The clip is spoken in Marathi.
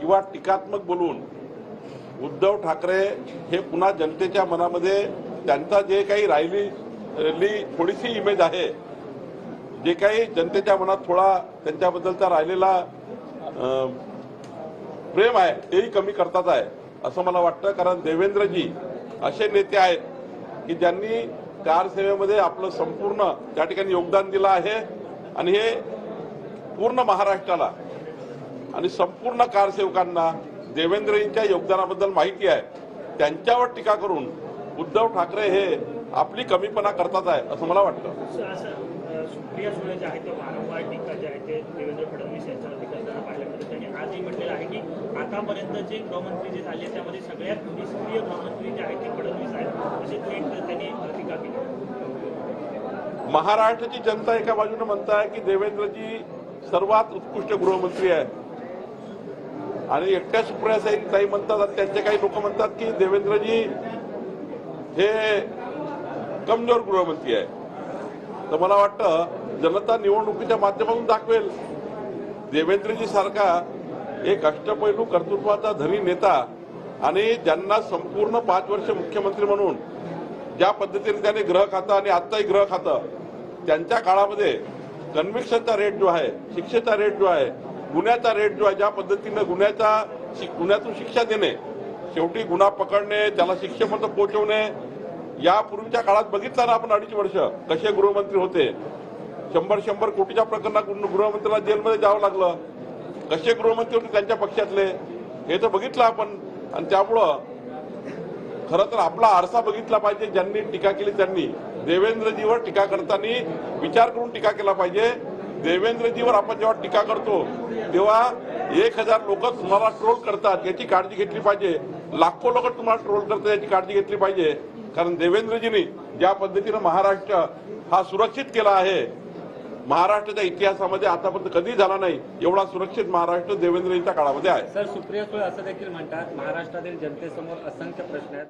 किंवा टीकात्मक बोलून उद्धव ठाकरे हे पुन्हा जनतेच्या मनामध्ये त्यांचा जे काही राहिलेली थोडीशी इमेज आहे, जे काही जनतेच्या मनात थोडा त्यांच्याबद्दलचा राहिलेला प्रेम आहे तेही कमी करतात आहे असं मला वाटतं। कारण देवेंद्रजी असे नेते आहेत की ज्यांनी कारसेवेमध्ये आपलं संपूर्ण त्या ठिकाणी योगदान दिलं आहे आणि हे पूर्ण महाराष्ट्राला आणि संपूर्ण कारसेवकांना देवेंद्रजींच्या योगदानाबद्दल माहिती आहे। त्यांच्यावर टीका करून उद्धव ठाकरे हे आपली कमीपणा करतात आहे असं मला वाटतं। सुप्रिया सुळे जे आहे ते वारंवार टीका जे आहे ते देवेंद्र फडणवीस यांच्यावरती करताना पाहायला मिळतं। त्यांनी आजही म्हटलेलं आहे की आतापर्यंत जे गृहमंत्री जे झाले त्यामध्ये सगळ्यात निष्क्रिय गृहमंत्री जे आहेत ते फडणवीस आहेत असे थेट त्यांनी टीका केली। महाराष्ट्राची जनता एका बाजूने म्हणताय की देवेंद्रजी सर्वात उत्कृष्ट गृहमंत्री आहे आणि एकट्या सुप्रिया ताई म्हणतात, त्यांचे काही लोक म्हणतात की देवेंद्रजी हे कमजोर गृहमंत्री आहे। तर मला वाटतं जनता निवडणुकीच्या माध्यमातून दाखवेल देवेंद्रजी सारखा एक अष्टपैलू कर्तृत्वाचा धनी नेता आणि ज्यांना संपूर्ण 5 वर्ष मुख्यमंत्री म्हणून ज्या पद्धतीने त्याने गृह खातं आणि आत्ताही गृह खातं, त्यांच्या काळामध्ये कन्व्हिक्शनचा रेट जो आहे, शिक्षेचा रेट जो आहे, गुन्ह्याचा रेट जो आहे, ज्या पद्धतीने गुन्ह्यातून शिक्षा देणे, शेवटी गुन्हा पकडणे, त्याला शिक्षेपर्यंत पोहोचवणे, यापूर्वीच्या काळात बघितलं ना आपण 2.5 वर्ष कसे गृहमंत्री होते। 100 कोटीच्या प्रकरणात गृहमंत्र्याला जेलमध्ये जावं लागलं, कसे गृहमंत्री होते त्यांच्या पक्षातले हे तर बघितलं आपण। आणि त्यामुळं खरं तर आपला आरसा बघितला पाहिजे। ज्यांनी टीका केली त्यांनी देवेंद्रजीवर टीका करताना विचार करून टीका केला पाहिजे। देवेंद्रजीवर आपण जेव्हा टीका करतो तेव्हा 1000 लोक तुम्हाला ट्रोल करतात याची काळजी घेतली पाहिजे, लाखो लोक तुम्हाला ट्रोल करतात याची काळजी घेतली पाहिजे। कारण देवेंद्रजींनी ज्या पद्धतीने महाराष्ट्र हा सुरक्षित केला आहे, महाराष्ट्राच्या इतिहासामध्ये आतापर्यंत कधी झाला नाही एवढा सुरक्षित महाराष्ट्र देवेंद्रजींच्या काळामध्ये आहे। सर, सुप्रिया सुळे असं देखील म्हणतात महाराष्ट्रातील जनतेसमोर असंख्य प्रश्न आहेत।